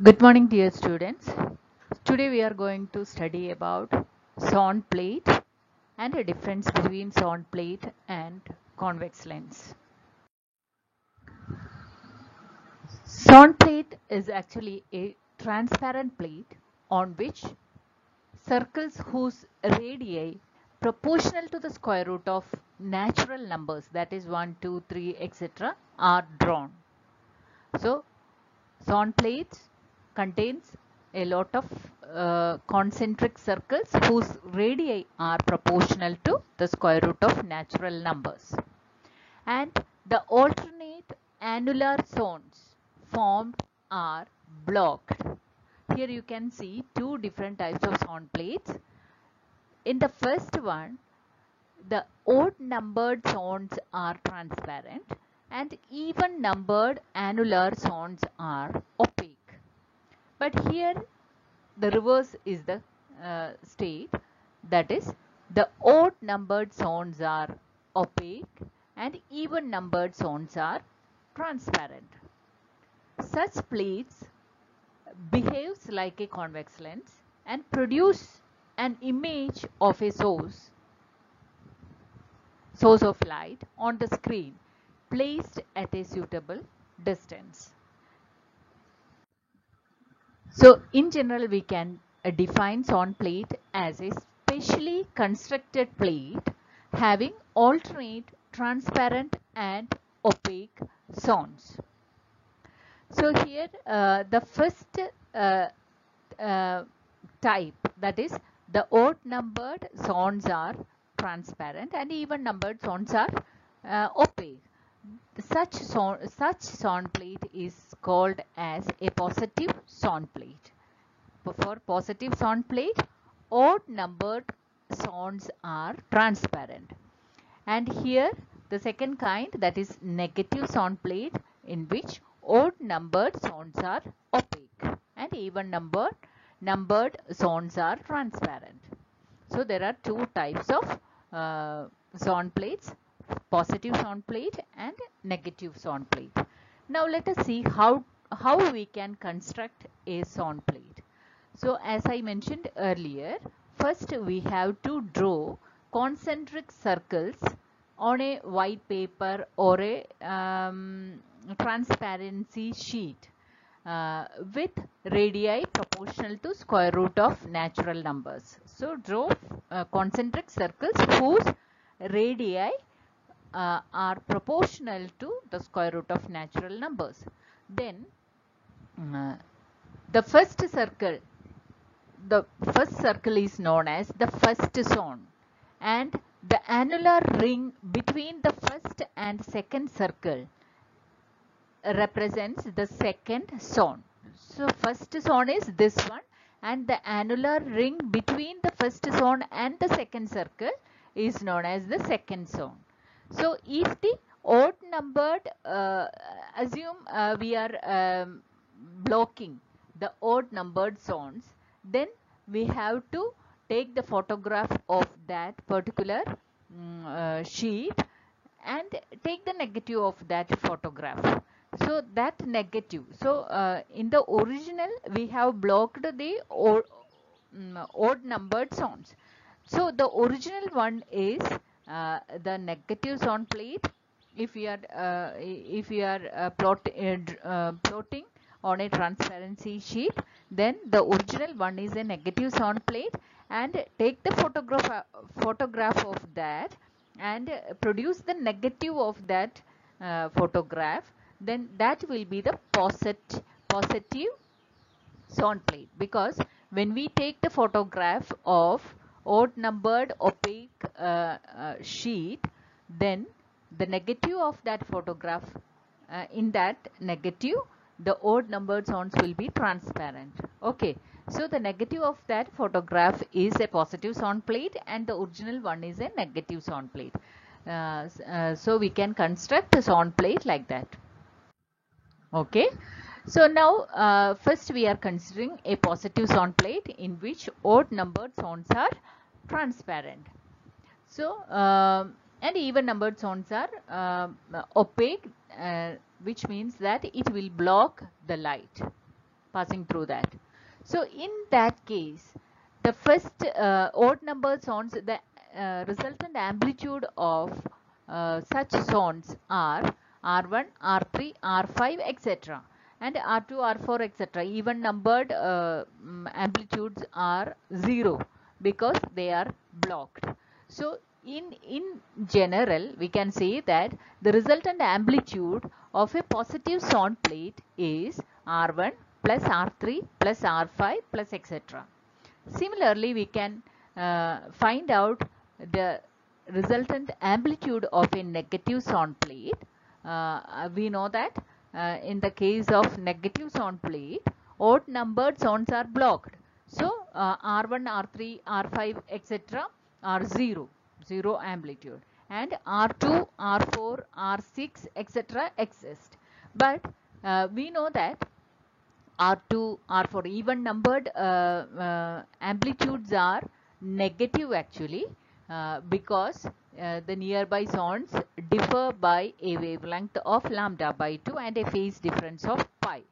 Good morning, dear students. Today we are going to study about sound plate and a difference between sound plate and convex lens. Sound plate is actually a transparent plate on which circles whose radii proportional to the square root of natural numbers, that is 1, 2, 3, etc., are drawn. So sound plates contains a lot of concentric circles whose radii are proportional to the square root of natural numbers. And the alternate annular zones formed are blocked. Here you can see two different types of sound plates. In the first one, the odd numbered zones are transparent and even numbered annular zones are opaque. But here the reverse is the state, that is the odd numbered zones are opaque and even numbered zones are transparent. Such plates behaves like a convex lens and produce an image of a source of light on the screen placed at a suitable distance. So in general we can define sound plate as a specially constructed plate having alternate transparent and opaque zones. So here the first uh, uh, type, that is the odd numbered zones are transparent and even numbered zones are opaque. Such sound plate is called as a positive sound plate. For positive sound plate, odd numbered zones are transparent. And here the second kind, that is negative sound plate, in which odd numbered zones are opaque and even numbered zones are transparent. So there are two types of sound plates, positive sound plate and negative sound plate. Now let us see how we can construct a sound plate. So as I mentioned earlier, first we have to draw concentric circles on a white paper or a transparency sheet with radii proportional to square root of natural numbers. So draw concentric circles whose radii are proportional to the square root of natural numbers. Then uh, the first circle the first circle is known as the first zone, and the annular ring between the first and second circle represents the second zone. So first zone is this one, and the annular ring between the first zone and the second circle is known as the second zone. So if the odd numbered, assume we are blocking the odd numbered zones, then we have to take the photograph of that particular sheet and take the negative of that photograph. So that negative, so in the original we have blocked the odd numbered zones. So the original one is the negative zone plate. If we are plotting on a transparency sheet, then the original one is a negative zone plate, and take the photograph of that and produce the negative of that photograph, then that will be the positive sound plate. Because when we take the photograph of odd numbered opaque sheet, then the negative of that photograph, in that negative the odd numbered zones will be transparent. Okay, so the negative of that photograph is a positive sound plate and the original one is a negative sound plate. So we can construct a sound plate like that. Okay, so now first we are considering a positive sound plate in which odd numbered sounds are transparent. So and even numbered sounds are opaque, which means that it will block the light. passing through that. So in that case, the first odd number zones, the resultant amplitude of such zones are R1, R3, R5, etc. and R2, R4, etc. Even numbered amplitudes are 0 because they are blocked. So in general, we can say that the resultant amplitude of a positive zone plate is R1 plus R3 plus R5 plus etc. Similarly, we can find out the resultant amplitude of a negative zone plate. We know that in the case of negative zone plate, odd numbered zones are blocked. So R1, R3, R5, etc. are 0 amplitude, and R2, R4, R6, etc. exist. But we know that R2, R4 even numbered amplitudes are negative actually because the nearby zones differ by a wavelength of lambda by 2 and a phase difference of pi.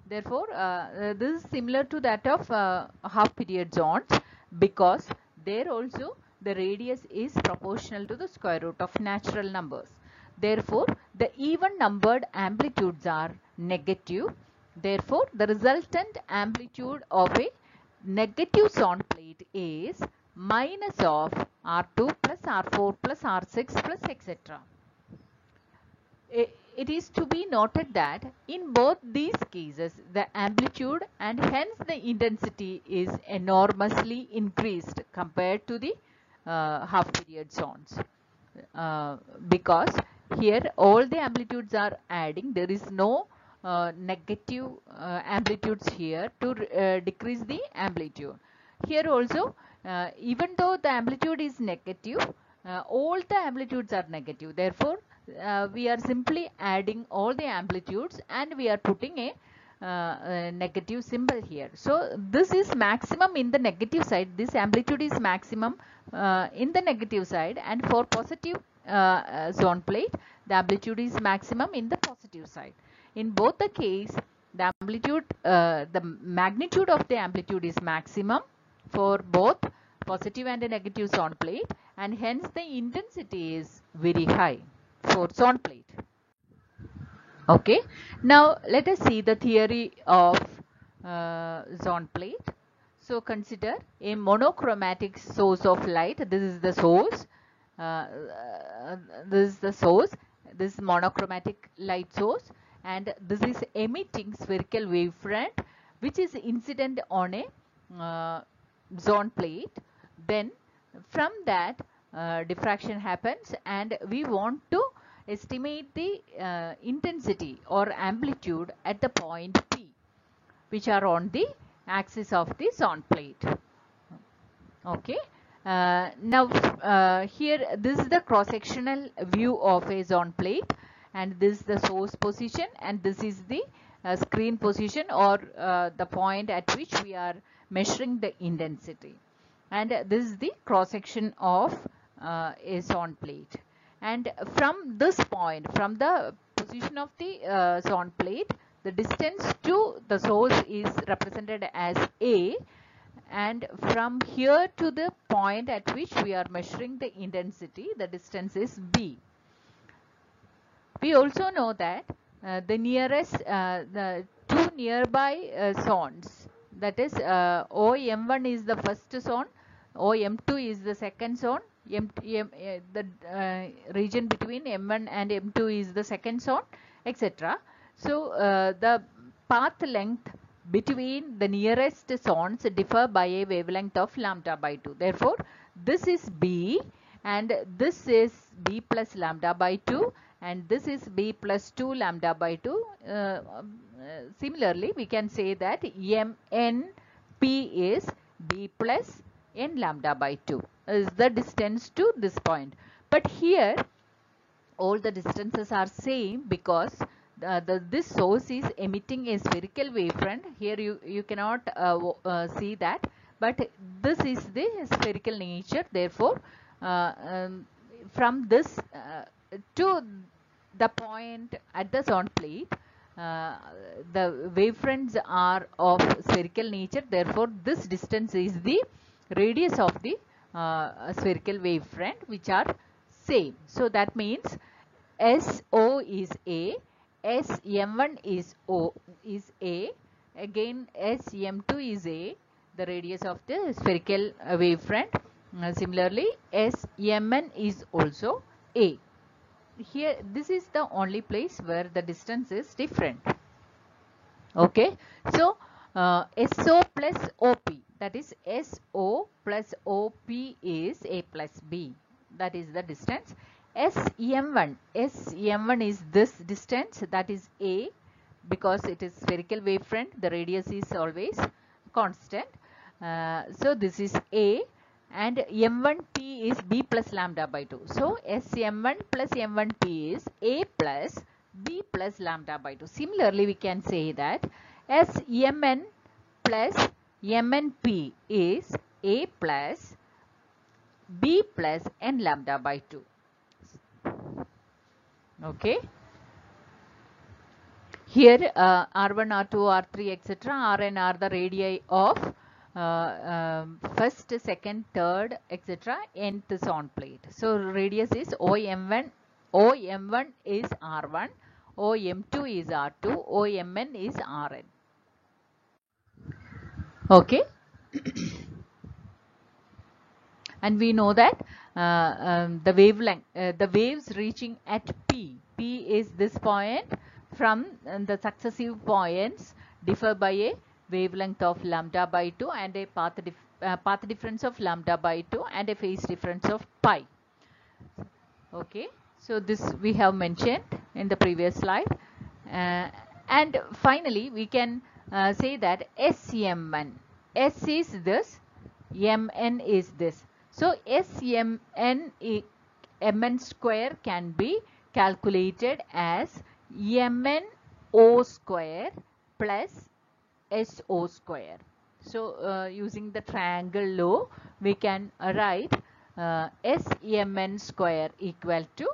Therefore, this is similar to that of half period zones because there also the radius is proportional to the square root of natural numbers. Therefore, the even numbered amplitudes are negative. Therefore, the resultant amplitude of a negative zone plate is minus of R2 plus R4 plus R6 plus etc. It is to be noted that in both these cases, the amplitude and hence the intensity is enormously increased compared to the half period zones because here all the amplitudes are adding. There is no negative amplitudes here to decrease the amplitude. Here also, even though the amplitude is negative, all the amplitudes are negative. Therefore, we are simply adding all the amplitudes and we are putting a negative symbol here. So this is maximum in the negative side. This amplitude is maximum in the negative side, and for positive zone plate, the amplitude is maximum in the positive side. In both the case, the amplitude, the magnitude of the amplitude is maximum for both positive and negative zone plate, and hence the intensity is very high for zone plate. Okay, now let us see the theory of zone plate. So consider a monochromatic source of light. This is the source. This is the source. This is monochromatic light source, and this is emitting spherical wavefront which is incident on a zone plate. Then from that diffraction happens, and we want to estimate the intensity or amplitude at the point P, which are on the axis of the zone plate. Okay. Now here this is the cross-sectional view of a zone plate, and this is the source position, and this is the screen position or the point at which we are measuring the intensity, and this is the cross-section of a zone plate. And from this point, from the position of the zone plate, the distance to the source is represented as A, and from here to the point at which we are measuring the intensity, the distance is B. We also know that the nearest, the two nearby zones, that is OM1 is the first zone, OM2 is the second zone, the region between M1 and M2 is the second zone, etc. So the path length between the nearest zones differ by a wavelength of lambda by 2. Therefore, this is B, and this is B plus lambda by 2, and this is B plus 2 lambda by 2. Similarly, we can say that MNP is B plus n lambda by 2 is the distance to this point. But here all the distances are same because this source is emitting a spherical wavefront. Here you cannot see that, but this is the spherical nature. Therefore, from this to the point at the zone plate, the wavefronts are of spherical nature, therefore this distance is the radius of the spherical wavefront, which are same. So that means SO is A, SM1 is A, again SM2 is A, the radius of the spherical wavefront. Similarly, SMN is also A. Here, this is the only place where the distance is different. Okay, so SO plus OP, that is SO plus OP is A plus B, that is the distance. SM1 is this distance, that is A, because it is spherical wavefront, the radius is always constant. So this is A, and M1P is B plus lambda by 2. So SM1 plus M1P is A plus B plus lambda by 2. Similarly, we can say that SMN plus MNP is A plus B plus N lambda by 2. Okay. Here R1, R2, R3, etc. Rn are the radii of first, second, third, etc. nth zone plate. So radius is OM1. OM1 is R1, OM2 is R2, OMN is Rn. Okay. And we know that the wavelength, the waves reaching at P is this point, from the successive points differ by a wavelength of lambda by 2 and a path difference of lambda by 2 and a phase difference of pi. Okay, so this we have mentioned in the previous slide. And finally, we can say that SMN, S is this, MN is this. So SMN MN square can be calculated as MNO square plus SO square. So using the triangle law, we can write SMN square equal to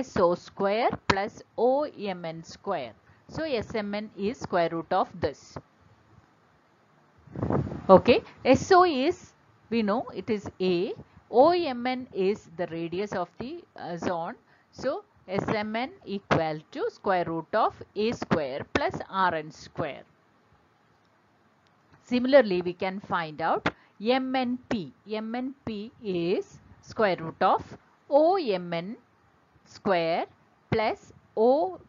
SO square plus OMN square. So SMN is square root of this. Okay, SO is, we know it is A, OMN is the radius of the zone. So SMN equal to square root of A square plus Rn square. Similarly, we can find out MNP. MNP is square root of OMN square plus OP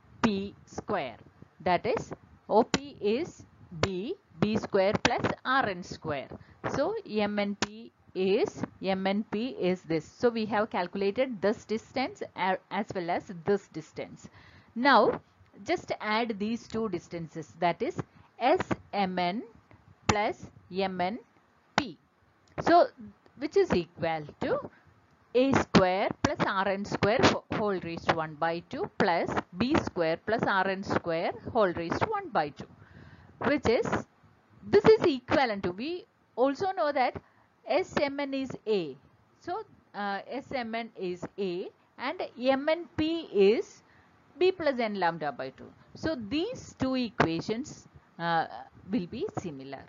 square. That is, OP is B square plus Rn square. So MNP is this. So we have calculated this distance as well as this distance. Now just add these two distances, that is SMN plus MNP. So which is equal to A square plus Rn square whole raised to 1 by 2 plus B square plus Rn square whole raised to 1 by 2, which is, this is equivalent to, we also know that SMN is A. So SMN is A and MNP is B plus N lambda by 2. So these two equations will be similar.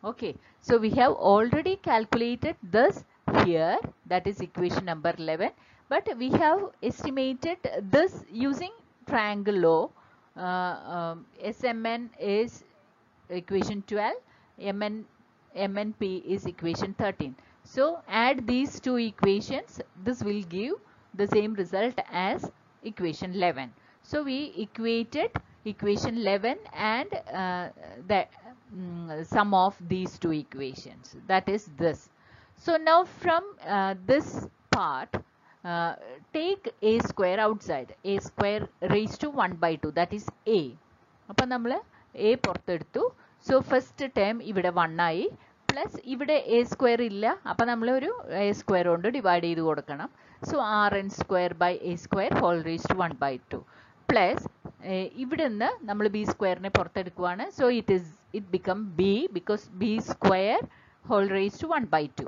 Okay, so we have already calculated this here, that is equation number 11, but we have estimated this using triangle law. SMN is equation 12, MNP is equation 13. So add these two equations, this will give the same result as equation 11. So we equated equation 11 and the sum of these two equations, that is this. So now from this part, take A square outside, A square raised to 1 by 2, that is A. Appa nammal A portheduthu. So first term ivide 1 ആയി, plus ivide A square illa, appa nammal oru A square kondu divide cheyidu kodukkanam. So Rn square by A square whole raised to 1 by 2 plus ഇവിടെ നിന്ന് നമ്മൾ B square നെ പുറത്തെടുക്കുകയാണ്. So it become B, because B square whole raised to 1 by 2,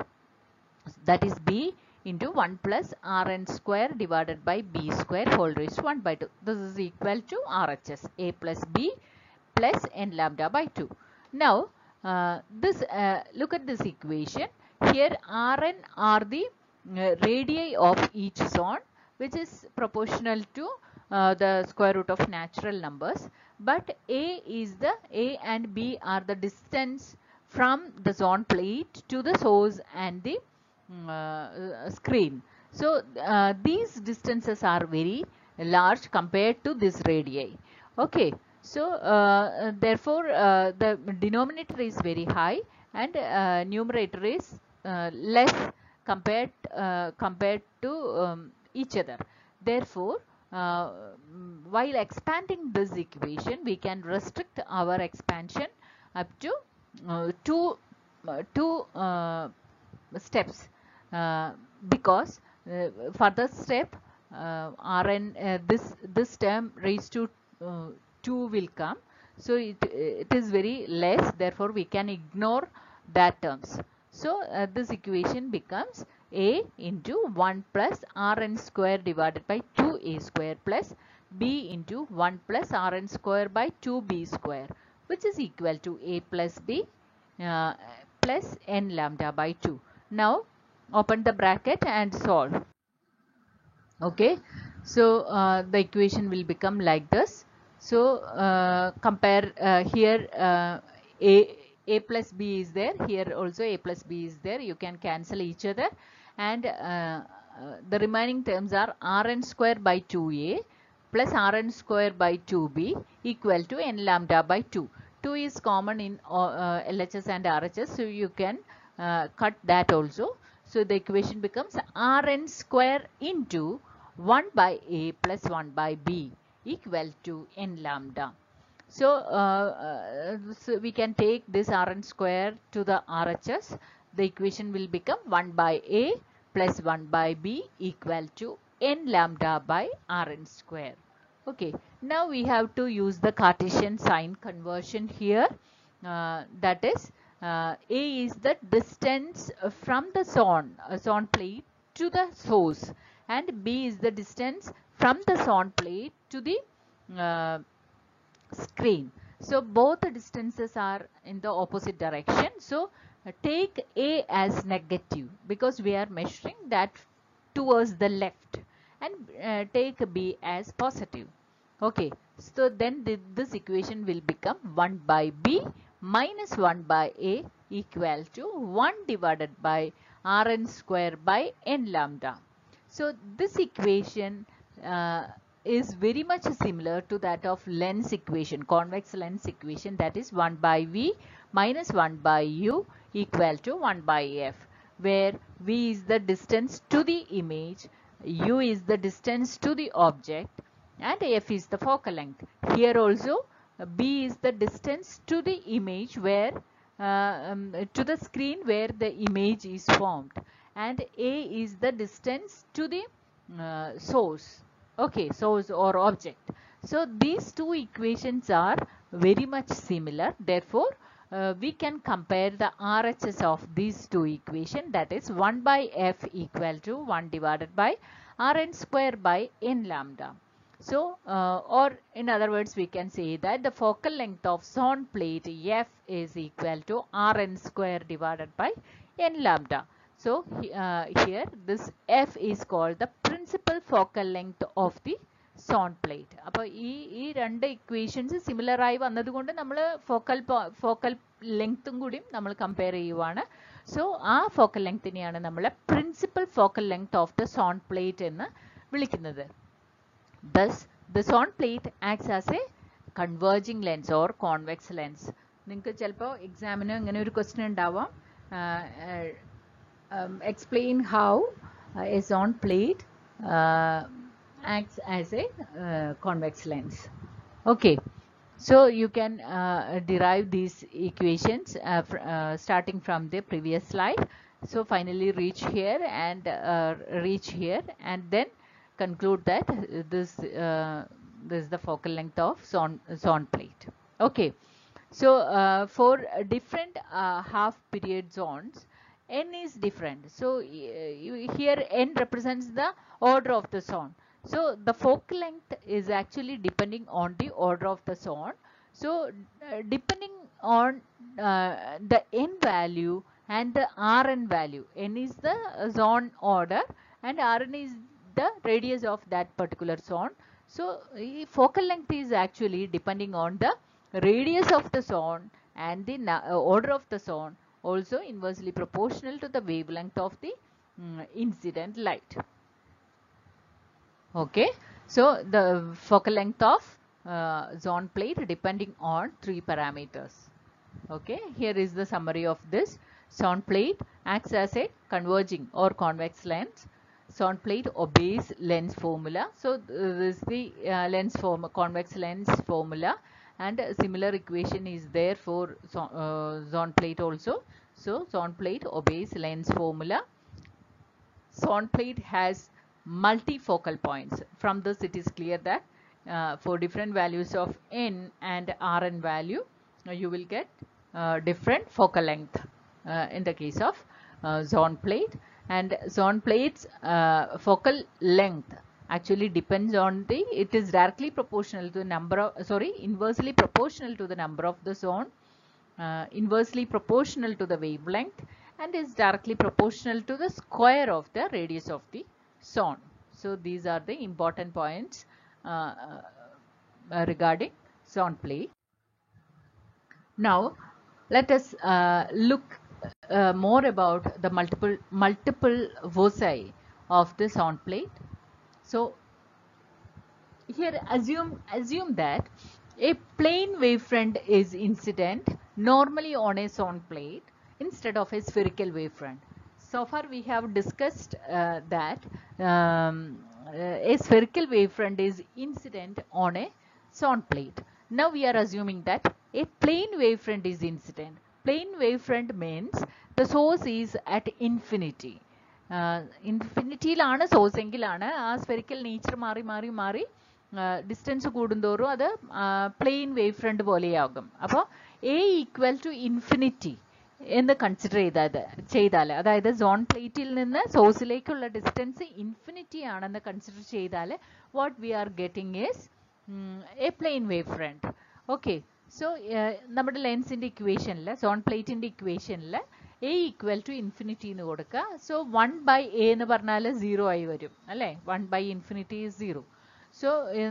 that is B into 1 plus Rn square divided by B square whole raised to 1 by 2. This is equal to RHS, A plus B plus n lambda by 2. Now, look at this equation. Here Rn are the radii of each zone, which is proportional to the square root of natural numbers, but A and B are the distance from the zone plate to the source and the screen. So these distances are very large compared to this radii. Okay, so therefore the denominator is very high and numerator is less compared to each other. Therefore, while expanding this equation, we can restrict our expansion up to two steps, because further step Rn this term raised to 2 will come, so it is very less, therefore we can ignore that terms. So this equation becomes A into 1 plus Rn square divided by 2A square plus B into 1 plus Rn square by 2B square, which is equal to A plus B plus n lambda by 2. Now open the bracket and solve. Okay, so the equation will become like this. So compare here a plus b is there, here also a plus b is there, you can cancel each other, and the remaining terms are Rn square by 2a plus Rn square by 2b equal to n lambda by 2. 2 is common in LHS and RHS, so you can cut that also. So the equation becomes Rn square into 1 by a plus 1 by b equal to n lambda. So, so we can take this Rn square to the RHS. The equation will become 1 by a plus 1 by b equal to n lambda by Rn square. Okay, now we have to use the Cartesian sign conversion here. That is, A is the distance from the zone plate to the source, and B is the distance from the zone plate to the screen. So both the distances are in the opposite direction. So take A as negative because we are measuring that towards the left, and take B as positive. Okay, so then this equation will become 1 by B minus 1 by A equal to 1 divided by Rn square by n lambda. So this equation is very much similar to that of lens equation, convex lens equation, that is 1 by V minus 1 by U equal to 1 by F, where V is the distance to the image, U is the distance to the object, and F is the focal length. Here also B is the distance to the image where to the screen where the image is formed, and A is the distance to the source. Okay, source or object. So these two equations are very much similar. Therefore, we can compare the RHS of these two equations, that is 1 by F equal to 1 divided by Rn square by n lambda. So, or in other words, we can say that the focal length of zone plate F is equal to Rn square divided by n lambda. So, here this F is called the principal focal length of the zone plate. അപ്പോൾ ഈ രണ്ട് equations similar ആയി വന്നതുകൊണ്ട് നമ്മൾ focal length കൂടിയും നമ്മൾ compare ചെയ്യുവാണ്. So, ആ focal lengthനെയാണ് നമ്മൾ principal focal length of the zone plate എന്ന് വിളിക്കുന്നത്. Thus, the zone plate acts as a converging lens or convex lens. നിങ്ങൾക്ക് ചിലപ്പോൾ എക്സാമിന് ഇങ്ങനെ ഒരു ക്വസ്റ്റ്യൻ ഉണ്ടാവാം. Explain how a zone plate acts as a convex lens. Okay, so you can derive these equations starting from the previous slide. So finally reach here and then conclude that this is the focal length of zone plate. Okay, so for different half period zones, n is different. So here n represents the order of the zone. So the focal length is actually depending on the order of the zone. So depending on the n value and the Rn value, n is the zone order and Rn is the radius of that particular zone. So focal length is actually depending on the radius of the zone and the order of the zone, also inversely proportional to the wavelength of the incident light. Okay, so the focal length of zone plate depending on 3 parameters. Okay, here is the summary of this. Zone plate acts as a converging or convex lens. Zone plate obeys lens formula. So this is the convex lens formula, and a similar equation is there for zone plate also. So zone plate obeys lens formula. Zone plate has multifocal points. From this it is clear that for different values of n and Rn value, you will get different focal length in the case of zone plate. And zone plate's focal length actually depends on the, it is directly proportional to the number of, inversely proportional to the number of the zone, inversely proportional to the wavelength, and is directly proportional to the square of the radius of the zone. So these are the important points regarding zone plate. Now let us look more about the multiple foci of the zone plate. So here assume that a plane wavefront is incident normally on a zone plate instead of a spherical wavefront. So far we have discussed that a spherical wavefront is incident on a zone plate. Now we are assuming that a plane wavefront is incident. Plane wavefront means the source is at infinity. ഇൻഫിനിറ്റിയിലാണ് source എങ്കിലാണ് ആ spherical nature മാറി distance കൂടുന്തോറും അത് plain wave front പോലെയാകും. അപ്പോൾ a equal to infinity എന്ന് consider ചെയ്താൽ അതായത് സോൺ പ്ലേറ്റിൽ നിന്ന് സോഴ്സിലേക്കുള്ള ഡിസ്റ്റൻസ് ഇൻഫിനിറ്റി ആണെന്ന് കൺസിഡർ ചെയ്താൽ what we are getting is a plane wave front. Okay, so നമ്മുടെ ലെൻസിൻ്റെ ഇക്വേഷനിൽ, സോൺ പ്ലേറ്റിൻ്റെ ഇക്വേഷനിൽ എ ഈക്വൽ ടു ഇൻഫിനിറ്റി എന്ന് കൊടുക്കുക. സോ 1/a എന്ന് പറഞ്ഞാൽ 0 ആയി വരും അല്ലേ. 1/infinity is 0. സോ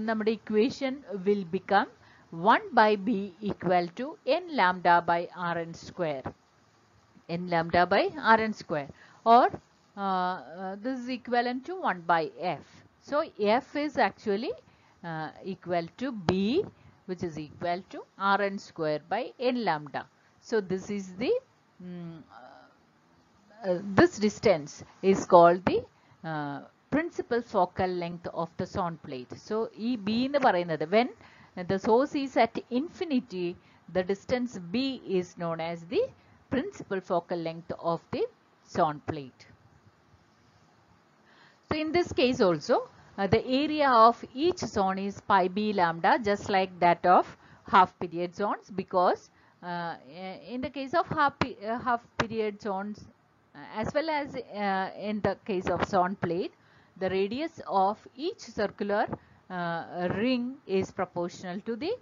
നമ്മുടെ equation will become 1/b equal to n lambda by Rn square. n lambda by Rn square, or this is equivalent to 1/f. So f is actually equal to b, which is equal to Rn square by n lambda. So this is the this distance is called the principal focal length of the zone plate. So e b എന്ന് പറയുന്നത്, when the source is at infinity, the distance b is known as the principal focal length of the zone plate. So in this case also the area of each zone is pi b lambda, just like that of half period zones, because in the case of half period zones as well as in the case of zone plate, the radius of each circular ring is proportional to the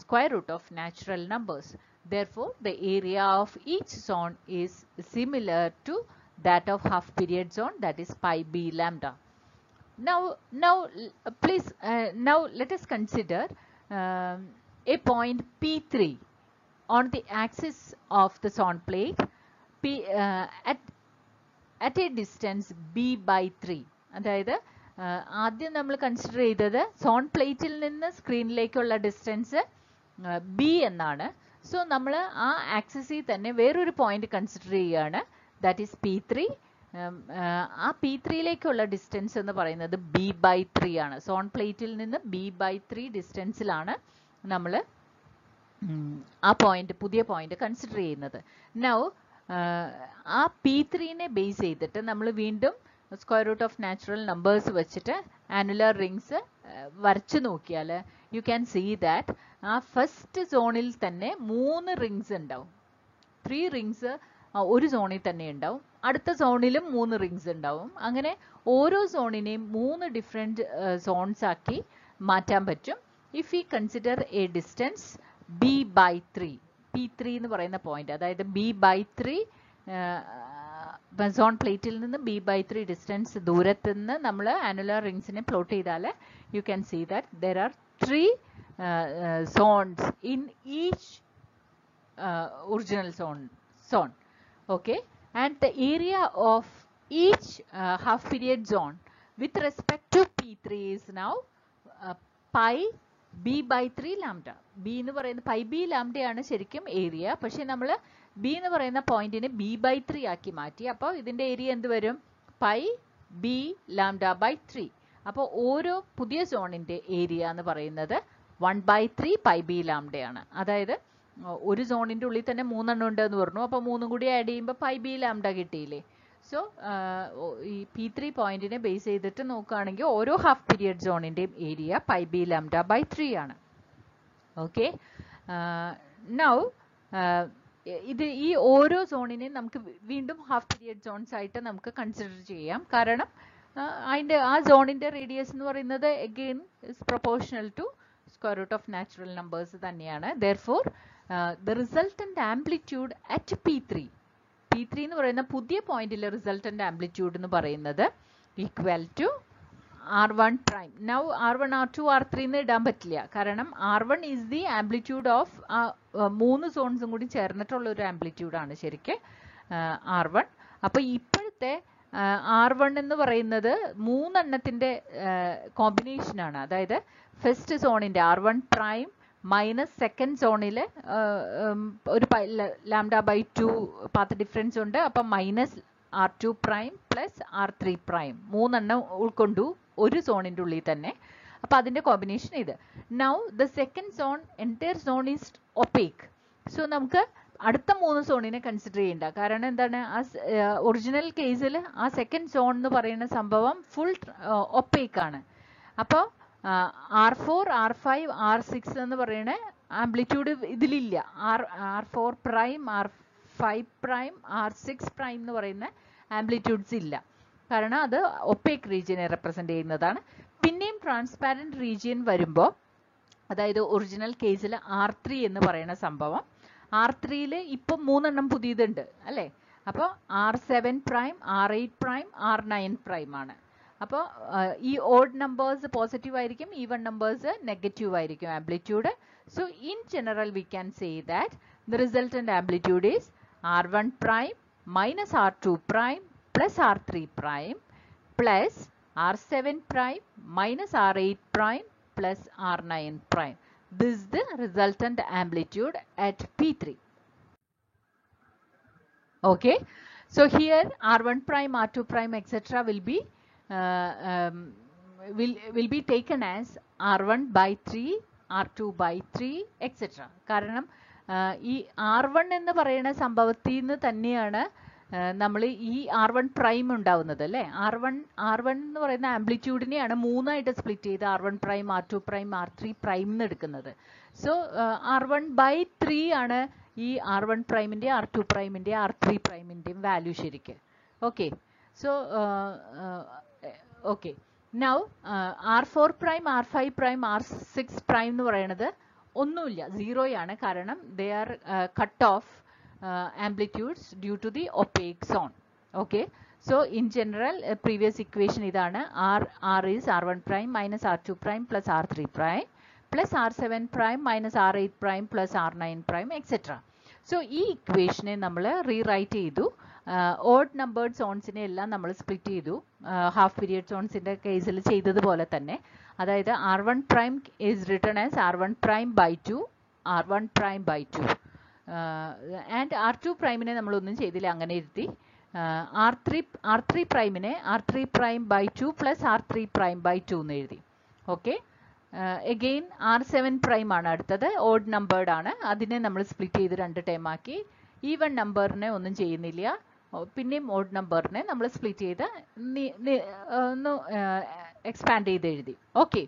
square root of natural numbers. Therefore the area of each zone is similar to that of half period zone, that is pi b lambda. Now please now let us consider a point P3 on the axis of the zone plate at a distance b/3. അതായത് ആദ്യം നമ്മൾ consider ചെയ്തത് zone പ്ലേറ്റിൽ നിന്ന് സ്ക്രീനിലേക്കുള്ള distance b എന്നാണ്. So നമ്മൾ ആ ആക്സിസിൽ തന്നെ വേറൊരു പോയിന്റ് കൺസിഡർ ചെയ്യുകയാണ്, ദാറ്റ് ഈസ് P3. ആ P3യിലേക്കുള്ള ഡിസ്റ്റൻസ് എന്ന് പറയുന്നത് b/3 ആണ്. സോൺ പ്ലേറ്റിൽ നിന്ന് b/3 ഡിസ്റ്റൻസിലാണ് നമ്മൾ ആ പോയിന്റ്, പുതിയ പോയിന്റ് കൺസിഡർ ചെയ്യുന്നത്. നൗ ആ P3നെ ബേസ് ചെയ്തിട്ട് നമ്മൾ വീണ്ടും square root of natural numbers വെച്ചിട്ട് ആനുലർ റിങ്സ് വരച്ചു നോക്കിയാൽ യു ക്യാൻ സീ ദാറ്റ് ആ ഫസ്റ്റ് സോണിൽ തന്നെ 3 റിങ്സ് ഉണ്ടാവും. 3 റിങ്സ് ഒരു സോണിൽ തന്നെ ഉണ്ടാവും. അടുത്ത സോണിലും 3 റിങ്സ് ഉണ്ടാവും. അങ്ങനെ ഓരോ സോണിനെയും 3 ഡിഫറെൻറ്റ് സോൺസ് ആക്കി മാറ്റാൻ പറ്റും. If you consider A distance b/3, p3 എന്ന് പറയുന്ന പോയിന്റ്, അതായത് b/3 സോൺ പ്ലേറ്റിൽ നിന്ന് b/3 ഡിസ്റ്റൻസ് ദൂരത്ത് നിന്ന് നമ്മൾ ആനുലർ റിങ്സിനെ പ്ലോട്ട് ചെയ്താൽ you can see that there are 3 zones in each original zone. Okay, and the area of each half period zone with respect to p3 is now pi b/3 lambda. b എന്ന് പറയുന്ന pi b lambda ആണ് ശരിക്കും area. പക്ഷെ നമ്മൾ b എന്ന് പറയുന്ന പോയിന്റിനെ b/3 ആക്കി മാറ്റി. അപ്പോൾ ഇതിന്റെ ഏരിയ എന്ത് വരും? pi b lambda/3. അപ്പോൾ ഓരോ പുതിയ സോണിന്റെ ഏരിയ എന്ന് പറയുന്നത് 1/3 pi b lambda ആണ്. അതായത് ഒരു സോണിന്റെ ഉള്ളിൽ തന്നെ 3 എണ്ണം ഉണ്ട് എന്ന് പറഞ്ഞു. അപ്പോൾ 3 കൂടി ആഡ് ചെയ്യുമ്പോൾ pi b lambda കിട്ടിയില്ലേ? സോ ഈ p3 പോയിന്റിനെ ബേസ് ചെയ്തിട്ട് നോക്കുകയാണെങ്കിൽ ഓരോ ഹാഫ് പീരിയഡ് സോണിന്റെയും ഏരിയ pi b lambda/3 ആണ്. ഓക്കെ, നൗ ഇത് ഈ ഓരോ സോണിനെയും നമുക്ക് വീണ്ടും ഹാഫ് പീരിയഡ് സോൺസ് ആയിട്ട് നമുക്ക് കൺസിഡർ ചെയ്യാം. കാരണം അതിന്റെ ആ സോണിന്റെ റേഡിയസ് എന്ന് പറയുന്നത് again is proportional to square root of natural numbers തന്നെയാണ്. Therefore the resultant amplitude at p3 എന്ന് പറയുന്ന പുതിയ പോയിന്റിലെ റിസൾട്ടന്റ് ആംപ്ലിറ്റ്യൂഡ് എന്ന് പറയുന്നത് equal to r1 prime. Now r1 r2 r3 എന്ന് ഇടാൻ പറ്റില്ല. കാരണം r1 is the amplitude of 3 സോൺസും കൂടി ചേർന്നിട്ടുള്ള ഒരു ആംപ്ലിറ്റ്യൂഡാണ് ശരിക്കും r1. അപ്പൊ ഇപ്പോഴത്തെ r1 എന്ന് പറയുന്നത് 3 എണ്ണത്തിന്റെ കോമ്പിനേഷൻ ആണ്. അതായത് ഫസ്റ്റ് സോണിന്റെ r1 പ്രൈം മൈനസ് സെക്കൻഡ് സോണിൽ ഒരു λ/2 പാത്ത് ഡിഫറൻസ് ഉണ്ട്. അപ്പം minus r2 prime plus r3 prime 3 എണ്ണം ഉൾക്കൊണ്ടു ഒരു സോണിന്റെ ഉള്ളിൽ തന്നെ. അപ്പൊ അതിന്റെ കോമ്പിനേഷൻ ഇത്. Now the second zone entire zone is opaque. So നമുക്ക് അടുത്ത 3 സോണിനെ കൺസിഡർ ചെയ്യണ്ട. കാരണം എന്താണ്, ആ ഒറിജിനൽ കേസിൽ ആ സെക്കൻഡ് സോൺ എന്ന് പറയുന്ന സംഭവം ഫുൾ ഒപ്പേക്ക് ആണ്. അപ്പോൾ r4 r5 r6 എന്ന് പറയുന്ന ആംപ്ലിറ്റ്യൂഡ് ഇതിലില്ല. r4 prime r5 prime r6 prime എന്ന് പറയുന്ന ആംപ്ലിറ്റ്യൂഡ്സ് ഇല്ല. കാരണം അത് ഒപ്പേക്ക് റീജിയനെ റെപ്രസെന്റ് ചെയ്യുന്നതാണ്. പിന്നെയും ട്രാൻസ്പാരന്റ് റീജിയൻ വരുമ്പോൾ, അതായത് ഒറിജിനൽ കേസിൽ r3 എന്ന് പറയുന്ന സംഭവം, r3യിൽ ഇപ്പം 3 എണ്ണം പുതിയതുണ്ട് അല്ലേ? അപ്പോൾ r7 prime r8 prime r9 prime ആണ്. അപ്പോൾ ഈ ഓഡ് നമ്പേഴ്സ് പോസിറ്റീവ് ആയിരിക്കും, ഈവൺ നമ്പേഴ്സ് നെഗറ്റീവ് ആയിരിക്കും amplitude. So in general we can say that the resultant amplitude is r1 prime minus r2 prime plus r3 prime plus r7 prime minus r8 prime plus r9 prime. This is the resultant amplitude at P3. Okay, so here r1 prime, r2 prime, etc. will be taken as r1 by 3, r2 by 3, etc. കാരണം ഈ r1 എന്ന് പറയുന്ന സംഭവത്തിൽ നിന്ന് തന്നെയാണ് നമ്മൾ ഈ r1 prime ഉണ്ടാവുന്നത് അല്ലേ? r1 എന്ന് പറയുന്ന ആംപ്ലിറ്റ്യൂഡിനെയാണ് 3 ആയിട്ട് സ്പ്ലിറ്റ് ചെയ്ത് r1 prime, r2 prime, r3 prime എന്ന് എടുക്കുന്നത്. സോ r1 by 3 ആണ് ഈ r1 പ്രൈമിന്റെ, r2 പ്രൈമിന്റെ, r3 പ്രൈമിന്റെയും വാല്യൂ ശരിക്ക്. Okay, so okay, now r4 prime, r5 prime, r6 prime എന്ന് പറയുന്നത് ഒന്നുമില്ല, സീറോയാണ്. കാരണം they are cut off amplitudes due to the opaque zone. Okay, so in general previous equation idana, r is r1 prime minus r2 prime plus r3 prime plus r7 prime minus r8 prime plus r9 prime, etc. So ee equation ne nammal rewrite cheyidu, odd numbered zones ne ellam nammal split cheyidu, half period zones inde case il cheyidadu pole thanne. Adayithu r1 prime is written as r1 prime by 2, r1 prime by 2. And r2 പ്രൈമിനെ നമ്മളൊന്നും ചെയ്തില്ല, അങ്ങനെ എഴുതി. r3 പ്രൈമിനെ r3 prime by 2 plus r3 prime by 2 എന്ന് എഴുതി. Okay, again r7 prime ആണ് അടുത്തത്, ഓഡ് നമ്പേർഡ് ആണ്. അതിനെ നമ്മൾ സ്പ്ലിറ്റ് ചെയ്ത് 2 ടൈം ആക്കി. ഈവൺ നമ്പറിനെ ഒന്നും ചെയ്യുന്നില്ല, പിന്നെയും ഓഡ് നമ്പറിനെ നമ്മൾ സ്പ്ലിറ്റ് ചെയ്ത് ഒന്ന് എക്സ്പാൻഡ് ചെയ്ത് എഴുതി. ഓക്കെ,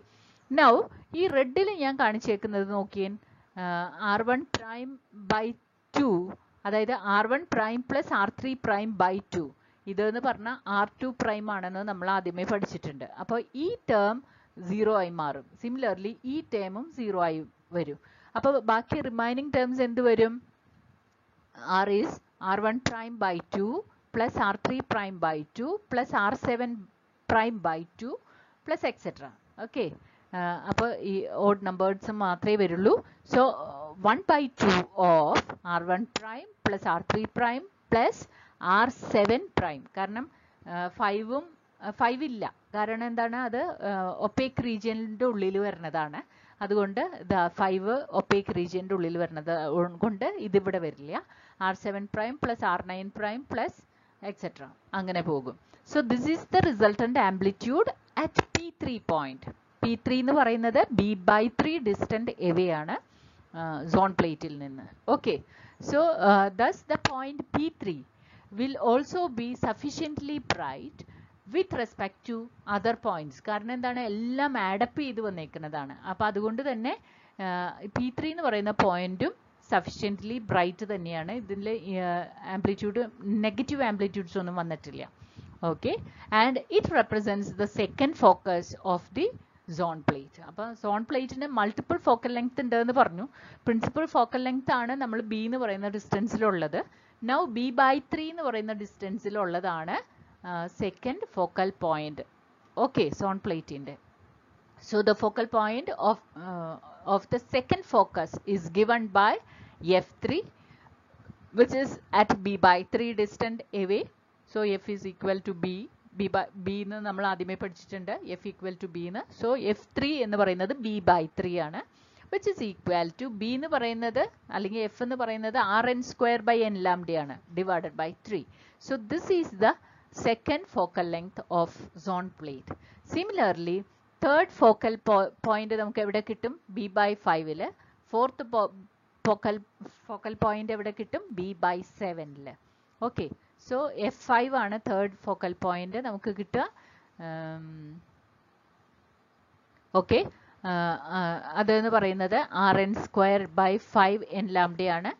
നൗ ഈ റെഡിൽ ഞാൻ കാണിച്ചേക്കുന്നത് നോക്കിയേ, r1 prime by 2 അതായത് R1 prime plus R3 prime by 2 ഇതെന്ന് പറഞ്ഞാൽ R2 പ്രൈം ആണെന്ന് നമ്മൾ ആദ്യമേ പഠിച്ചിട്ടുണ്ട്. അപ്പോൾ ഈ ടേം 0 ആയി മാറും. സിമിലർലി ഈ ടേമും 0 ആയി വരും. അപ്പോൾ ബാക്കി റിമൈനിങ് ടേംസ് എന്ത് വരും? R is R1 prime by 2 plus R3 prime by 2 plus R7 prime by 2 plus etc. Okay. അപ്പോൾ ഈ ഓഡ് നമ്പേഴ്സ് മാത്രമേ വരുള്ളൂ. So 1 by 2 of R1 prime plus R3 prime plus R7 prime. കാരണം 5 ഇല്ല. കാരണം എന്താണ്? അത് ഒപ്പേക്ക് റീജിയനിൻ്റെ ഉള്ളിൽ വരുന്നതാണ്. അതുകൊണ്ട് 5 ഒപ്പേക്ക് റീജിയൻ്റെ ഉള്ളിൽ വരുന്നത് കൊണ്ട് ഇതിവിടെ വരില്ല. R7 prime plus R9 prime plus etcetera അങ്ങനെ പോകും. So this is the resultant amplitude at P3 point. P3 എന്ന് പറയുന്നത് B/3 ഡിസ്റ്റന്റ് എവേ ആണ് സോൺ പ്ലേറ്റിൽ നിന്ന്. Okay. So thus the point P3 will also be sufficiently bright with respect to other points. കാരണം എന്താണ്? എല്ലാം ആഡപ്പ് ചെയ്ത് വന്നേക്കുന്നതാണ്. അപ്പോൾ അതുകൊണ്ട് തന്നെ P3 എന്ന് പറയുന്ന പോയിന്റും സഫിഷ്യൻ്റ്ലി ബ്രൈറ്റ് തന്നെയാണ്. ഇതിൽ ആംപ്ലിറ്റ്യൂഡ് നെഗറ്റീവ് ആംപ്ലിറ്റ്യൂഡ്സ് ഒന്നും വന്നിട്ടില്ല. Okay. And it represents the second focus of the zone plate. അപ്പോൾ സോൺ പ്ലേറ്റിന് മൾട്ടിപ്പിൾ ഫോക്കൽ ലെങ്ത് ഉണ്ട് എന്ന് പറഞ്ഞു. പ്രിൻസിപ്പൽ ഫോക്കൽ ലെങ്ത് ആണ് നമ്മൾ B എന്ന് പറയുന്ന ഡിസ്റ്റൻസിലുള്ളത്. നൗ B/3 എന്ന് പറയുന്ന ഡിസ്റ്റൻസിലുള്ളതാണ് second focal point. Okay. Zone പ്ലേറ്റിൻ്റെ. So the focal point of the second focus is given by F3, which is at B/3 distant away. So F is equal to B. B എന്ന് നമ്മൾ ആദ്യമേ പഠിച്ചിട്ടുണ്ട്. F equal to B എന്ന്. So F3 എന്ന് പറയുന്നത് B/3 ആണ്. which is equal to B എന്ന് പറയുന്നത് അല്ലെങ്കിൽ F എന്ന് പറയുന്നത് Rn² n lambda ആണ് divided by 3. So this is the second focal length of zone plate. Similarly, third focal point നമുക്ക് എവിടെ കിട്ടും? B/5. ഫോർത്ത് ഫോക്കൽ പോയിന്റ് എവിടെ കിട്ടും? B/7. ഓക്കെ. സോ F5 ആണ് തേർഡ് ഫോക്കൽ പോയിന്റ് നമുക്ക് കിട്ടുക. ഓക്കെ. അതെന്ന് പറയുന്നത് Rn² 5 n lambda ആണ്.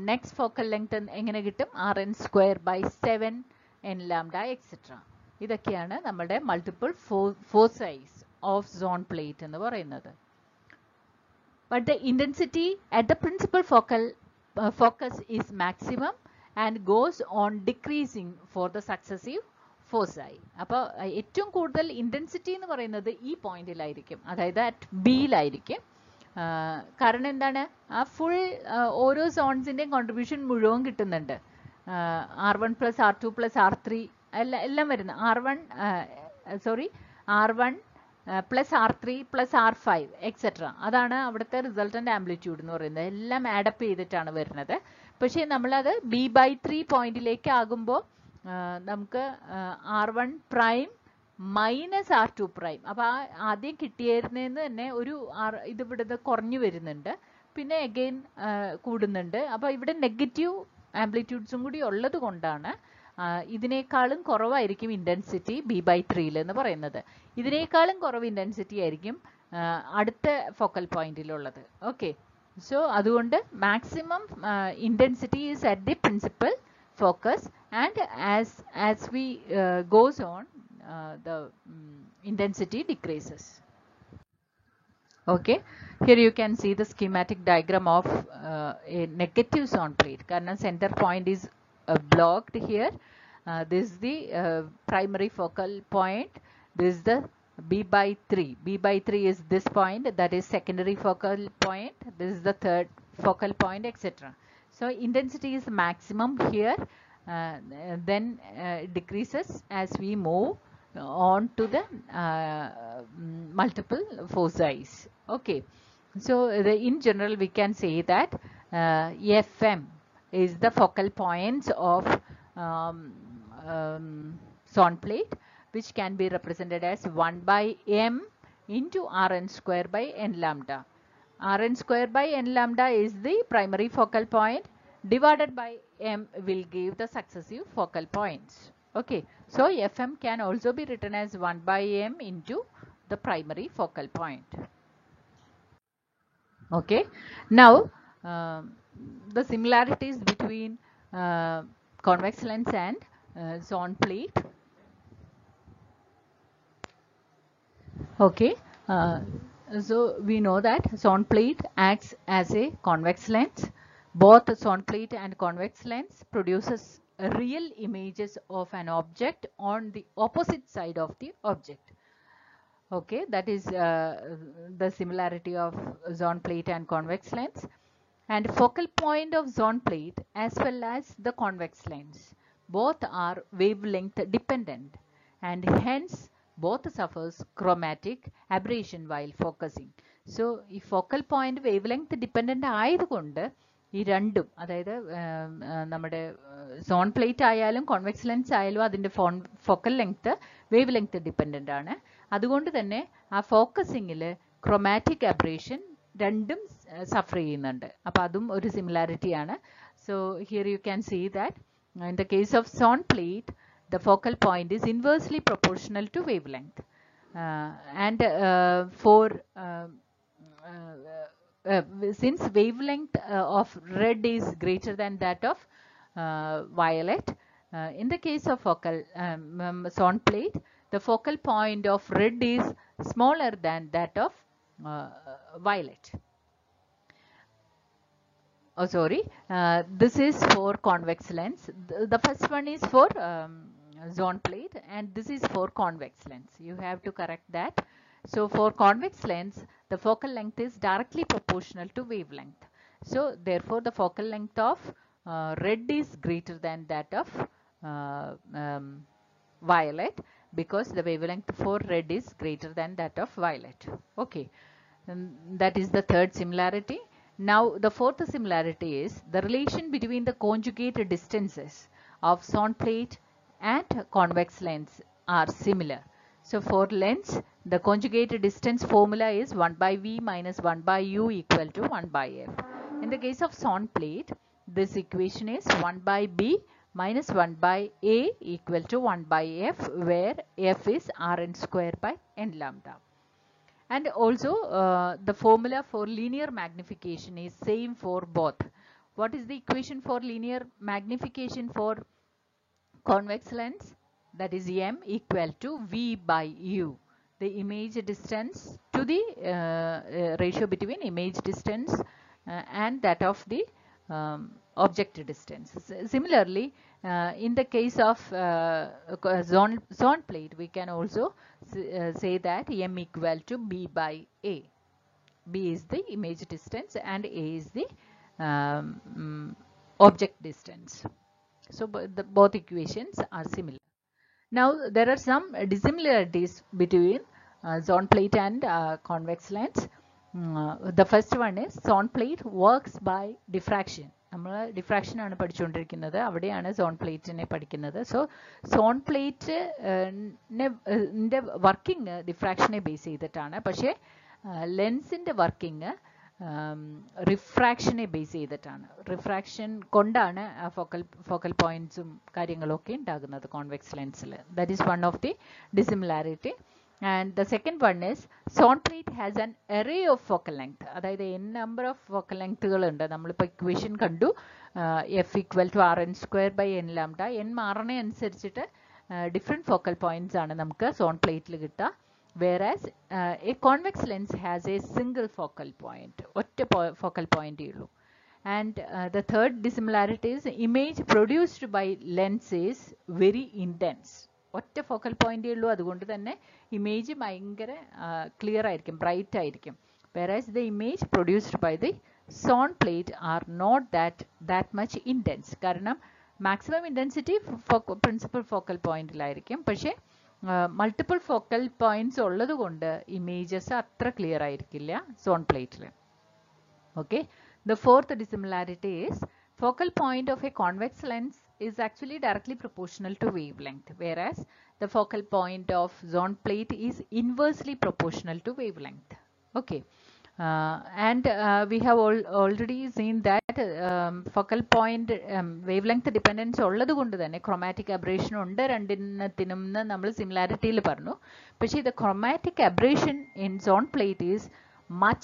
നെക്സ്റ്റ് ഫോക്കൽ ലെങ്ത് എങ്ങനെ കിട്ടും? Rn² 7 n lambda etcetera. ഇതൊക്കെയാണ് നമ്മുടെ മൾട്ടിപ്പിൾ ഫോസൈസ് ഓഫ് സോൺ പ്ലേറ്റ് എന്ന് പറയുന്നത്. But the intensity at the principal focus is maximum and goes on decreasing for the successive foci. അപ്പോൾ ഏറ്റവും കൂടുതൽ ഇൻറ്റൻസിറ്റി എന്ന് പറയുന്നത് ഈ പോയിന്റിലായിരിക്കും, അതായത് അറ്റ് ബിയിലായിരിക്കും. കാരണം എന്താണ്? ആ ഫുൾ ഓരോ സോൺസിൻ്റെയും കോൺട്രിബ്യൂഷൻ മുഴുവൻ കിട്ടുന്നുണ്ട്. R1 plus R2 plus R3 എല്ലാം വരുന്ന R1 plus R3 plus R5 etcetera. അതാണ് അവിടുത്തെ റിസൾട്ടൻ്റ് ആംപ്ലിറ്റ്യൂഡ് എന്ന് പറയുന്നത്. എല്ലാം ആഡപ്പ് ചെയ്തിട്ടാണ് വരുന്നത്. പക്ഷേ നമ്മളത് B/3 പോയിന്റിലേക്ക് ആകുമ്പോൾ നമുക്ക് R1 prime minus R2 prime. അപ്പോൾ ആദ്യം കിട്ടിയിരുന്നതെന്ന് തന്നെ ഒരു ഇത് ഇവിടുന്ന് കുറഞ്ഞു വരുന്നുണ്ട്, പിന്നെ അഗെയിൻ കൂടുന്നുണ്ട്. അപ്പോൾ ഇവിടെ നെഗറ്റീവ് ആംപ്ലിറ്റ്യൂഡ്സും കൂടി ഉള്ളത് കൊണ്ടാണ് ഇതിനേക്കാളും കുറവായിരിക്കും ഇൻറ്റൻസിറ്റി B/3 എന്ന് പറയുന്നത്. ഇതിനേക്കാളും കുറവ് ഇൻറ്റൻസിറ്റി ആയിരിക്കും അടുത്ത ഫോക്കൽ പോയിന്റിലുള്ളത്. ഓക്കെ. സോ അതുകൊണ്ട് maximum intensity is at the principal focus, and as we goes on the intensity decreases. Okay, here you can see the schematic diagram of a negative zone plate. Karna center point is blocked here. This is the primary focal point. This is the B/3. B/3 is this point, that is secondary focal point. This is the third focal point, etc. So intensity is maximum here, then it decreases as we move on to the multiple foci. Okay. So in general we can say that FM is the focal points of zone plate, which can be represented as 1/m into Rn² n lambda. Rn² n lambda is the primary focal point, divided by m will give the successive focal points. Okay, so FM can also be written as 1/m into the primary focal point. Okay, now the similarities between convex lens and zone plate. Okay, so we know that zone plate acts as a convex lens. Both zone plate and convex lens produces real images of an object on the opposite side of the object. Okay, that is the similarity of zone plate and convex lens. And focal point of zone plate as well as the convex lens, both are wavelength dependent, and hence both suffers chromatic aberration while focusing. So ഈ focal point wavelength dependent ആയതുകൊണ്ട് ഈ രണ്ടും, അതായത് നമ്മുടെ zone plate ആയാലും convex lens ആയാലും അതിൻ്റെ focal length wave length dependent ആണ്. അതുകൊണ്ട് തന്നെ ആ ഫോക്കസിങ്ങിൽ ക്രോമാറ്റിക് അബ്രേഷൻ രണ്ടും സഫർ ചെയ്യുന്നുണ്ട്. അപ്പോൾ അതും ഒരു സിമിലാരിറ്റി ആണ്. So here you can see that in the case of zone plate, the focal point is inversely proportional to wavelength, and since wavelength of red is greater than that of violet, in the case of focal zone plate, the focal point of red is smaller than that of violet. Oh, sorry, this is for convex lens. The first one is for zone plate, and this is for convex lens. You have to correct that. So for convex lens, the focal length is directly proportional to wavelength. So therefore the focal length of red is greater than that of violet, because the wavelength for red is greater than that of violet. Okay, and that is the third similarity. Now the fourth similarity is the relation between the conjugate distances of zone plate and convex lens are similar. So for lens, the conjugate distance formula is 1 by v minus 1 by u equal to 1 by f. In the case of zone plate, this equation is 1 by b minus 1 by a equal to 1 by f, where f is rn square by n lambda. And also the formula for linear magnification is same for both. What is the equation for linear magnification for convex lens? That is m equal to v by u, the image distance to the ratio between image distance and that of the object distance. Similarly, in the case of zone plate, we can also say that m equal to b by a. B is the image distance and a is the object distance. So both equations are similar. Now there are some dissimilarities between zone plate and convex lens. The first one is zone plate works by diffraction. നമ്മൾ diffraction ആണ് പഠിച്ചുകൊണ്ടിരിക്കുന്നത്, അവിടെയാണ് zone പ്ലേറ്റിനെ പഠിക്കുന്നത്. So zone പ്ലേറ്റിൻ്റെ working ഡിഫ്രാക്ഷനെ base ചെയ്തിട്ടാണ്. പക്ഷേ ലെൻസിൻ്റെ വർക്കിംഗ് റിഫ്രാക്ഷനെ ബേസ് ചെയ്തിട്ടാണ്. റിഫ്രാക്ഷൻ കൊണ്ടാണ് ഫോക്കൽ പോയിന്റ്സും കാര്യങ്ങളൊക്കെ ഉണ്ടാകുന്നത് കോൺവെക്സ് ലെൻസിൽ. That is one of the dissimilarity. And the second one is zone plate has an array of focal length. അതായത് n number of focal lengthകളുണ്ട്. നമ്മളിപ്പോൾ ഇക്വേഷൻ കണ്ടു, f equal to rn square by n lambda. n മാറണ അനുസരിച്ചിട്ട് different focal points ആണ് നമുക്ക് zone പ്ലേറ്റിൽ കിട്ടുക. whereas a convex lens has a single focal point, ഒറ്റ focal point ഉള്ളൂ. And the third dissimilarity is image produced by lens is very intense. ഒറ്റ focal പോയിന്റേ ഉള്ളൂ, അതുകൊണ്ട് തന്നെ ഇമേജ് ഭയങ്കര ക്ലിയർ ആയിരിക്കും, ബ്രൈറ്റ് ആയിരിക്കും. whereas the image produced by the zone plate are not that much intense. കാരണം maximum intensity principal focal പോയിന്റിലായിരിക്കും, പക്ഷേ multiple focal points ഉള്ളത് കൊണ്ട് ഇമേജസ് അത്ര ക്ലിയർ ആയിരിക്കില്ല സോൺ പ്ലേറ്റിൽ. Okay, the fourth dissimilarity is focal point of a convex lens is actually directly proportional to wavelength, whereas the focal point of zone plate is inversely proportional to wavelength. Okay, and we have already seen that focal point wavelength dependence ഉള്ളത് കൊണ്ട് തന്നെ chromatic aberration ഉണ്ട് രണ്ടിനത്തിനും നമ്മൾ സിമിലാരിറ്റിയിൽ പറഞ്ഞു. പക്ഷേ the chromatic aberration in zone plate is much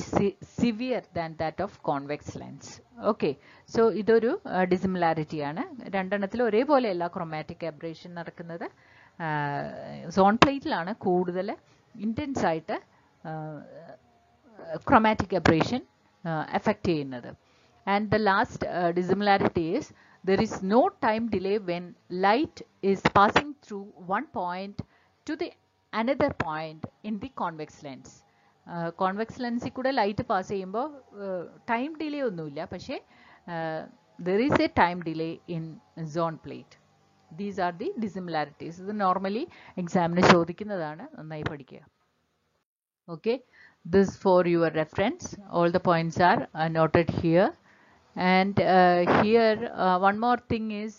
severe than that of convex lens. Okay, so ഇതൊരു dissimilarity ആണ്. രണ്ടെണ്ണത്തിൽ ഒരേപോലെയല്ല chromatic abrasion നടക്കുന്നത്. സോൺ പ്ലേറ്റിലാണ് കൂടുതൽ ഇൻറ്റൻസ് ആയിട്ട് chromatic aberration affect ചെയ്യുന്നത്. And the last dissimilarity is there is no time delay when light is passing through one point to the another point in the convex lens. Convex lens കൂടെ light pass ചെയ്യുമ്പോൾ time delay ഒന്നുമില്ല, പക്ഷേ there is a time delay in zone plate. These are the dissimilarities. ഇത് normally എക്സാമിന് ചോദിക്കുന്നതാണ്, നന്നായി പഠിക്കുക. Okay, this for your reference. All the points are noted here. And here one more thing is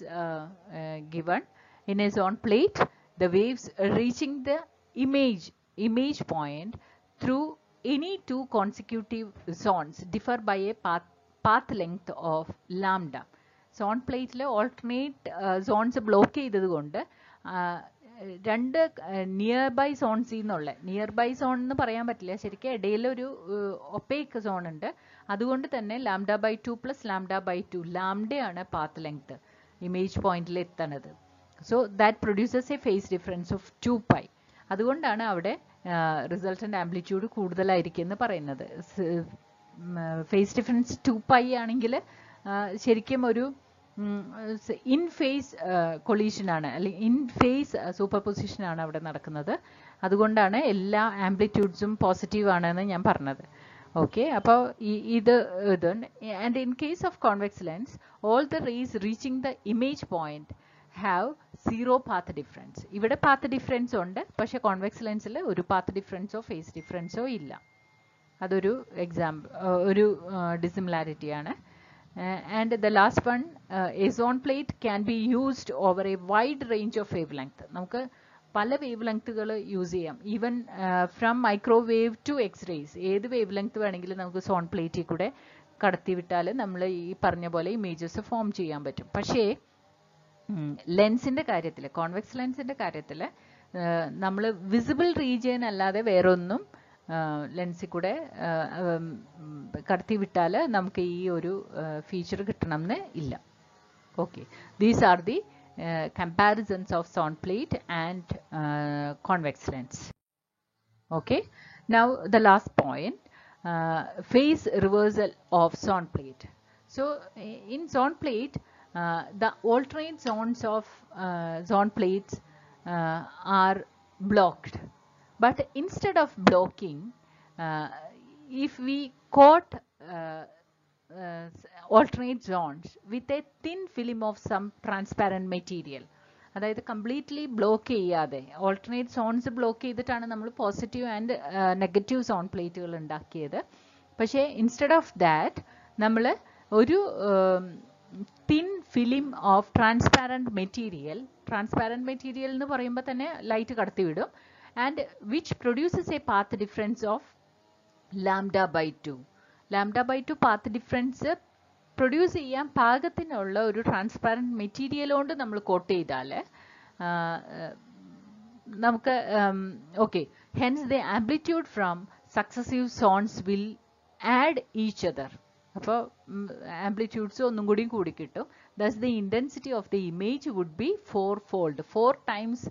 given. In a zone plate, the waves reaching the image point through any two consecutive zones differ by a path length of lambda. Zone plate le alternate zones block ചെയ്തതുകൊണ്ട് രണ്ട് near by സോൺസിൽ നിന്നുള്ള near by zone എന്ന് പറയാൻ പറ്റില്ല, ശരിക്കും ഇടയിലൊരു opaque zone ഉണ്ട്. അതുകൊണ്ട് തന്നെ λ/2 പ്ലസ് λ/2 ലാംഡയാണ് പാത്ത് ലെങ്ത് ഇമേജ് പോയിന്റിൽ എത്തണത്. So that produces a phase difference of 2π. അതുകൊണ്ടാണ് അവിടെ റിസൾട്ടൻ്റ് ആംപ്ലിറ്റ്യൂഡ് കൂടുതലായിരിക്കും എന്ന് പറയുന്നത്. ഫേസ് ഡിഫറൻസ് 2π ആണെങ്കിൽ ശരിക്കും ഒരു ഇൻ ഫേസ് കൊളീഷൻ ആണ്, അല്ലെങ്കിൽ ഇൻ ഫേസ് സൂപ്പർ പൊസിഷൻ ആണ് അവിടെ നടക്കുന്നത്. അതുകൊണ്ടാണ് എല്ലാ ആംപ്ലിറ്റ്യൂഡ്സും പോസിറ്റീവ് ആണെന്ന് ഞാൻ പറഞ്ഞത്. ഓക്കെ, അപ്പോൾ ഇത് and in case of convex lens all the race reaching the image point have zero path difference. ഇവിടെ പാത്ത് ഡിഫറൻസ് ഉണ്ട്, പക്ഷേ കോൺവെക്സ് ലെൻസിൽ ഒരു പാത്ത് ഡിഫറൻസോ ഫേസ് ഡിഫറൻസോ ഇല്ല. അതൊരു ഒരു ഡിസിമിലാരിറ്റിയാണ്. And the last one, a zone plate can be used over a wide range of wavelength. നമുക്ക് പല wave ലെങ്ത്തുകൾ യൂസ് ചെയ്യാം. Even from microwave to X-rays ഏത് വേവ് ലെങ്ത് വേണമെങ്കിലും നമുക്ക് സോൺ പ്ലേറ്റിൽ കൂടെ കടത്തിവിട്ടാൽ നമ്മൾ ഈ പറഞ്ഞ പോലെ ഇമേജസ് ഫോം ചെയ്യാൻ പറ്റും. പക്ഷേ ലെൻസിൻ്റെ കാര്യത്തിൽ, കോൺവെക്സ് ലെൻസിൻ്റെ കാര്യത്തിൽ നമ്മൾ വിസിബിൾ റീജിയൻ അല്ലാതെ വേറൊന്നും ലെൻസിൽ കൂടെ കടത്തി വിട്ടാൽ നമുക്ക് ഈ ഒരു ഫീച്ചർ കിട്ടണമെന്ന് ഇല്ല. Okay, these are the comparisons of zone plate and convex lens. Okay, now the last point, phase reversal of zone plate. So in zone plate, the alternate zones of zone plates are blocked. But instead of blocking, if we coat alternate zones with a thin film of some transparent material, അതായത് completely block ചെയ്യാതെ alternate zones block ചെയ്തിട്ടാണ് നമ്മൾ positive and negative zone പ്ലേറ്റുകൾ ഉണ്ടാക്കിയത്. പക്ഷേ instead of that നമ്മൾ ഒരു thin film of transparent material എന്ന് പറയുമ്പോൾ തന്നെ light കടത്തിവിടും, and which produces a path difference of λ/2. λ/2 path difference produce ചെയ്യാൻ പാകത്തിനുള്ള ഒരു ട്രാൻസ്പാരൻറ്റ് മെറ്റീരിയൽ കൊണ്ട് നമ്മൾ കോട്ട് ചെയ്താൽ നമുക്ക് okay, hence the amplitude from successive zones will add each other. അപ്പോൾ ആംപ്ലിറ്റ്യൂഡ്സ് ഒന്നും കൂടി കിട്ടും. Thus the intensity of the image would be 4 times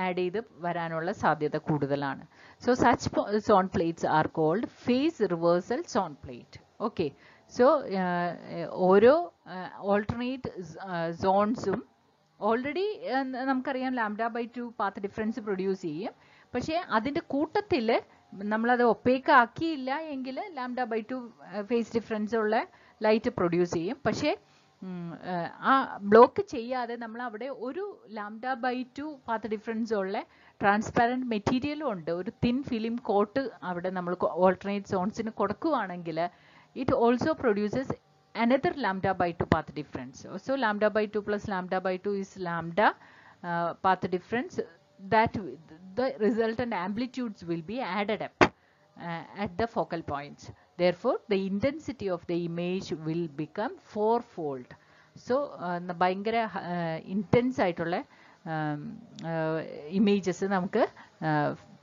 add ചെയ്ത് വരാനുള്ള സാധ്യത കൂടുതലാണ്. So such zone plates are called phase reversal zone plate. Okay, so ഓരോ alternate സോൺസും ഓൾറെഡി നമുക്കറിയാം λ/2 പാത്ത് ഡിഫറൻസ് പ്രൊഡ്യൂസ് ചെയ്യും. പക്ഷേ അതിൻ്റെ കൂട്ടത്തിൽ നമ്മളത് ഒപ്പേക്ക് ആക്കിയില്ല എങ്കിൽ λ/2 ഫേസ് ഡിഫറൻസ് ഉള്ള ലൈറ്റ് പ്രൊഡ്യൂസ് ചെയ്യും. പക്ഷേ ആ ബ്ലോക്ക് ചെയ്യാതെ നമ്മൾ അവിടെ ഒരു λ/2 പാത്ത് ഡിഫറൻസ് ഉള്ള ട്രാൻസ്പാരൻറ്റ് മെറ്റീരിയലും ഉണ്ട്, ഒരു തിൻ ഫിലിം കോട്ട് അവിടെ നമ്മൾ ഓൾട്ടർനേറ്റ് സോൺസിന് കൊടുക്കുകയാണെങ്കിൽ it also produces another λ/2 path difference. So λ/2 plus λ/2 is lambda path difference, that the resultant amplitudes will be added up at the focal points. Therefore the intensity of the image will become 4-fold. So ഭയങ്കര intense ആയിട്ടുള്ള images നമുക്ക്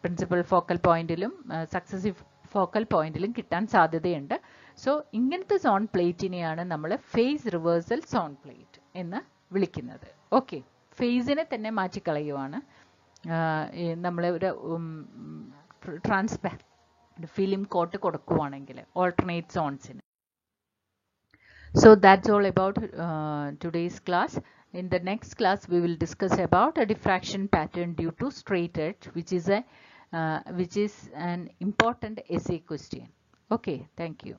principal focal പോയിന്റിലും successive focal പോയിന്റിലും കിട്ടാൻ സാധ്യതയുണ്ട്. So ഇങ്ങനത്തെ zone പ്ലേറ്റിനെയാണ് നമ്മൾ face reversal zone plate എന്ന് വിളിക്കുന്നത്. ഓക്കെ, ഫേസിനെ തന്നെ മാറ്റിക്കളയുവാണ് നമ്മൾ ഒരു ട്രാൻസ്പാരന്റ് ഫിലിം കോട്ട് കൊടുക്കുവാണെങ്കിൽ alternate സോൺസിന്. So that's all about today's class. In the next class we will discuss about a diffraction pattern due to straight edge, which is an important essay question. Okay, thank you.